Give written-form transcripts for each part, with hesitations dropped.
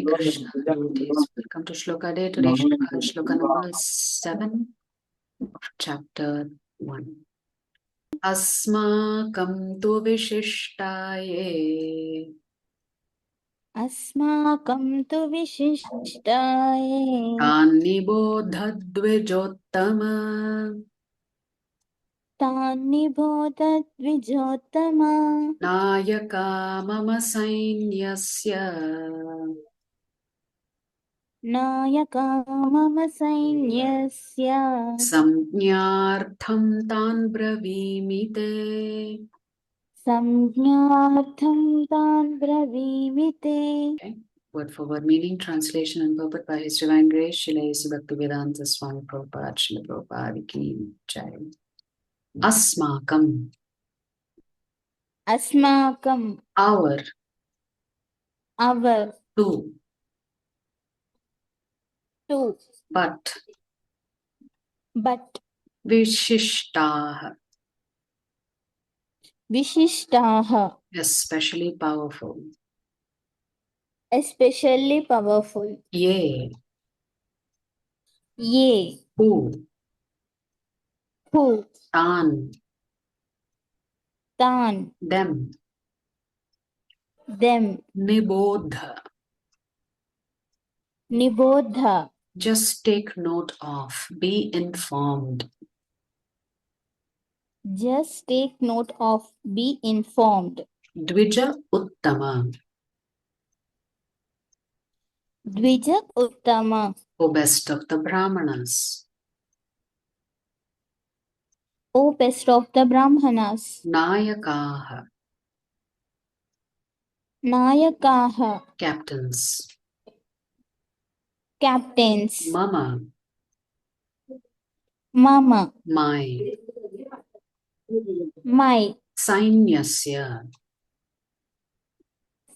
Krishna devotees, welcome to Sloka Day. Today Shloka number 7 of chapter 1. Asmakam tu vishishtaye Asmakam tu vishishtaye Tanibodhadvijottama Tanibodhat vijottama Nayaka mama sainyasya Nayaka mama sainyasya Samjnartham tan bravimite. Samjnartham tan bravimite. Okay. Word for word meaning, translation and purport by His Divine Grace, Srila Yesu Bhaktivedanta Swami Prabhupada, Srila Prabhupada Ki Jai. Asmakam, Asmakam, our, our, to, but, Vishishtaha, Vishishtaha, especially powerful. especially powerful. Ye, Ye, who, tan, tan, them, nibodha, just take note of, be informed. just take note of, be informed. Dvija Uttama, Dvija Uttama, O best of the Brahmanas. O best of the Brahmanas. Nayakaha, Nayakaha, captains. captains. Mama, Mama, my. Sainyasya,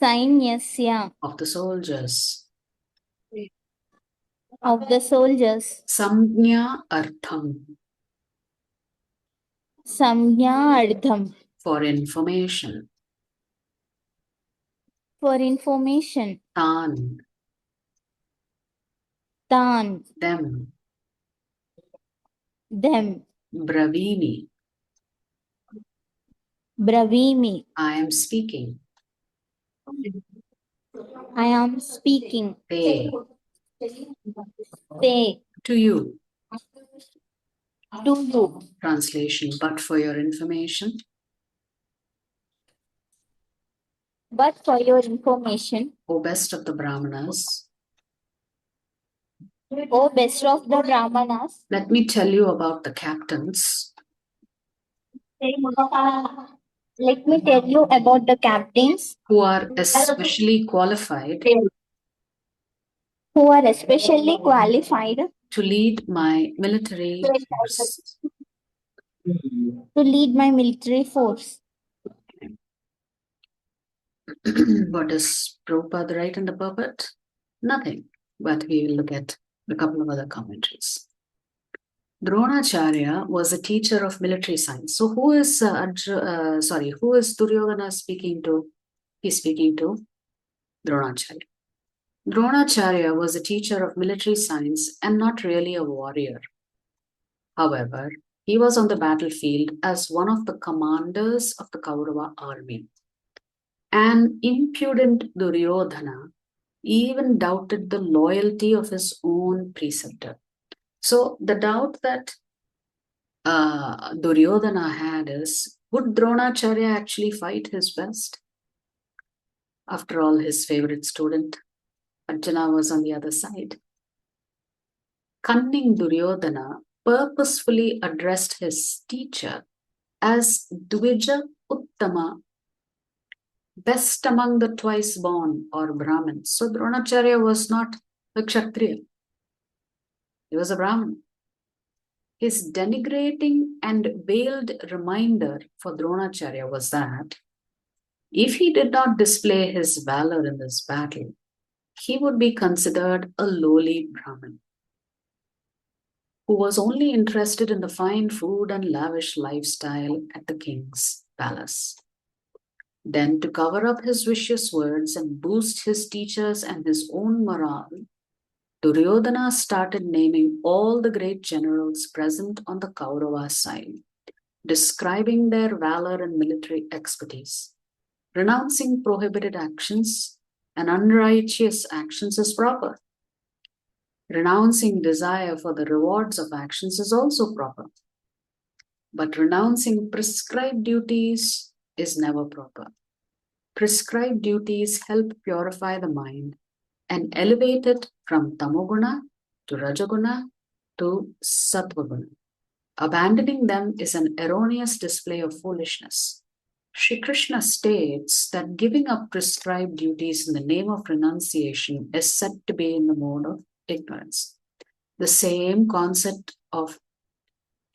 Sainyasya, of the soldiers. of the soldiers. Samjna artham, Samyardham, for information. for information. Tan, Tan, them. Bravini, Bravimi, I am speaking. I am speaking. Te, To to you. you. Translation, but for your information. But for your information, O best of the Brahmanas, O best of the Brahmanas, let me tell you about the captains let me tell you about the captains who are especially qualified to lead my military force. to lead my military force. What does Prabhupada write in the purport? Nothing, but we will look at a couple of other commentaries. Dronacharya was a teacher of military science. So who is who is Duryodhana speaking to? He's speaking to Dronacharya. Dronacharya was a teacher of military science and not really a warrior. However, he was on the battlefield as one of the commanders of the Kaurava army. An impudent Duryodhana even doubted the loyalty of his own preceptor. So the doubt that Duryodhana had is, would Dronacharya actually fight his best? After all, his favorite student, Arjuna, was on the other side. Cunning Duryodhana purposefully addressed his teacher as Dvija Uttama, best among the twice born or Brahmins. So Dronacharya was not a Kshatriya. He was a Brahmin. His denigrating and veiled reminder for Dronacharya was that if he did not display his valor in this battle, he would be considered a lowly Brahmin who was only interested in the fine food and lavish lifestyle at the king's palace. Then, to cover up his vicious words and boost his teachers and his own morale, Duryodhana started naming all the great generals present on the Kaurava side, describing their valor and military expertise. Renouncing prohibited actions and unrighteous actions is proper. Renouncing desire for the rewards of actions is also proper. But renouncing prescribed duties is never proper. Prescribed duties help purify the mind and elevate it from tamoguna to rajaguna to sattvaguna. Abandoning them is an erroneous display of foolishness. Shri Krishna states that giving up prescribed duties in the name of renunciation is said to be in the mode of ignorance. The same concept of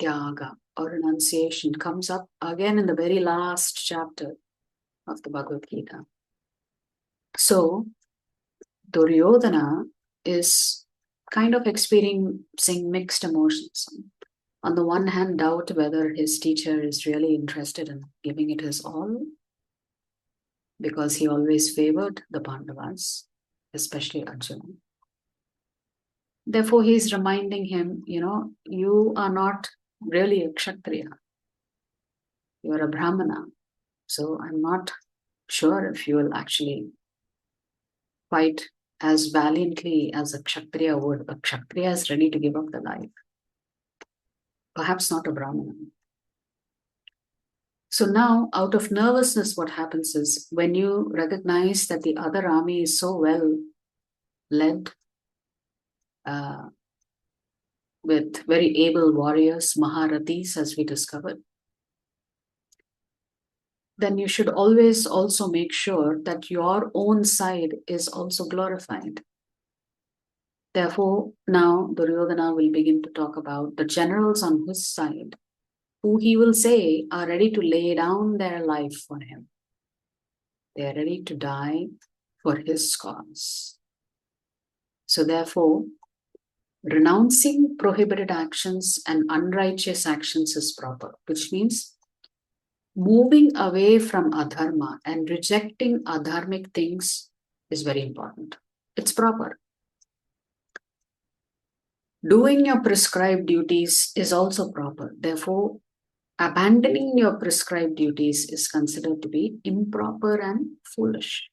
tyaga or renunciation comes up again in the very last chapter of the Bhagavad Gita. So, Duryodhana is kind of experiencing mixed emotions. On the one hand, doubt whether his teacher is really interested in giving it his all, because he always favored the Pandavas, especially Arjuna. Therefore, he is reminding him, you are not really a Kshatriya. You are a Brahmana. So I'm not sure if you will actually fight as valiantly as a Kshatriya would. A Kshatriya is ready to give up the life. Perhaps not a Brahmana. So now, out of nervousness, what happens is when you recognize that the other army is so well led with very able warriors, Maharathis, as we discovered, then you should always also make sure that your own side is also glorified. Therefore, now Duryodhana will begin to talk about the generals on his side, who he will say are ready to lay down their life for him. They are ready to die for his cause. So therefore, renouncing prohibited actions and unrighteous actions is proper, which means moving away from adharma and rejecting adharmic things is very important. It's proper. Doing your prescribed duties is also proper. Therefore, abandoning your prescribed duties is considered to be improper and foolish.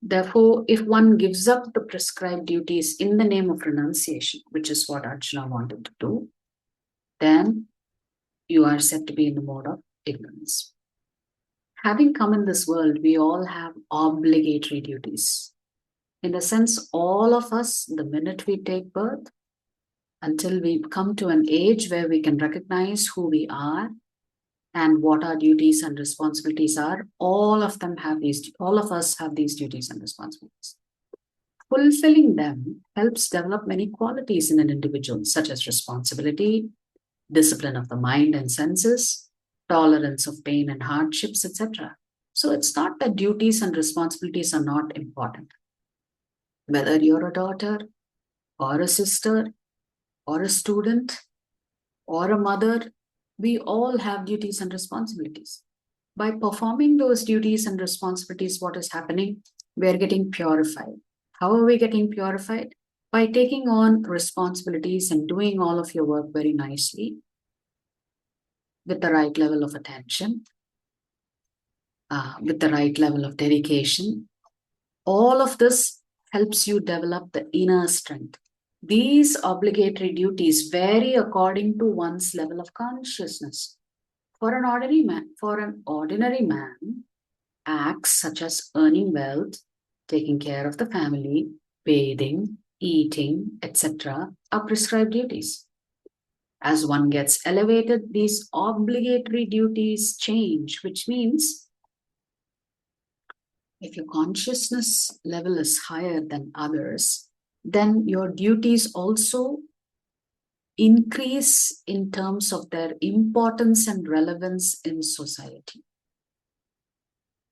Therefore, if one gives up the prescribed duties in the name of renunciation, which is what Arjuna wanted to do, then you are said to be in the mode of ignorance. Having come in this world, we all have obligatory duties. In a sense, all of us, the minute we take birth, until we come to an age where we can recognize who we are and what our duties and responsibilities are, all of us have these duties and responsibilities. Fulfilling them helps develop many qualities in an individual, such as responsibility, discipline of the mind and senses, tolerance of pain and hardships, etc. So it's not that duties and responsibilities are not important. Whether you're a daughter or a sister or a student or a mother, we all have duties and responsibilities. By performing those duties and responsibilities, what is happening? We are getting purified. How are we getting purified? By taking on responsibilities and doing all of your work very nicely with the right level of attention, with the right level of dedication. All of this helps you develop the inner strength. These obligatory duties vary according to one's level of consciousness. For an ordinary man, acts such as earning wealth, taking care of the family, bathing, eating, etc. are prescribed duties. As one gets elevated, these obligatory duties change, which means if your consciousness level is higher than others, then your duties also increase in terms of their importance and relevance in society.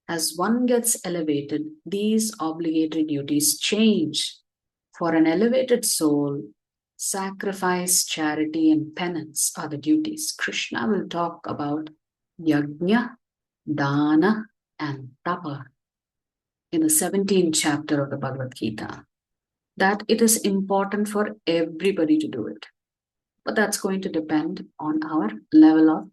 As one gets elevated, these obligatory duties change. For an elevated soul, sacrifice, charity, and penance are the duties. Krishna will talk about yajna, dana and tapa in the 17th chapter of the Bhagavad Gita, that it is important for everybody to do it. But that's going to depend on our level of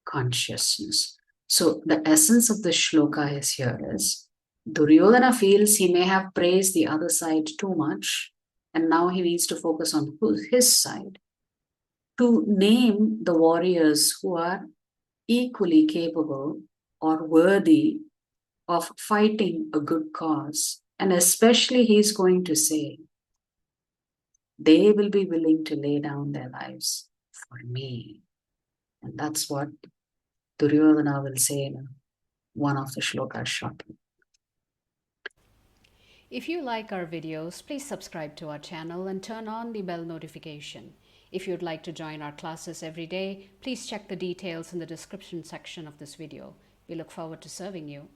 consciousness. So the essence of the shloka is here is Duryodhana feels he may have praised the other side too much, and now he needs to focus on his side to name the warriors who are equally capable or worthy of fighting a good cause. And especially, he's going to say, they will be willing to lay down their lives for me. And that's what Duryodhana will say in one of the shlokas shortly. If you like our videos, please subscribe to our channel and turn on the bell notification. If you'd like to join our classes every day, please check the details in the description section of this video. We look forward to serving you.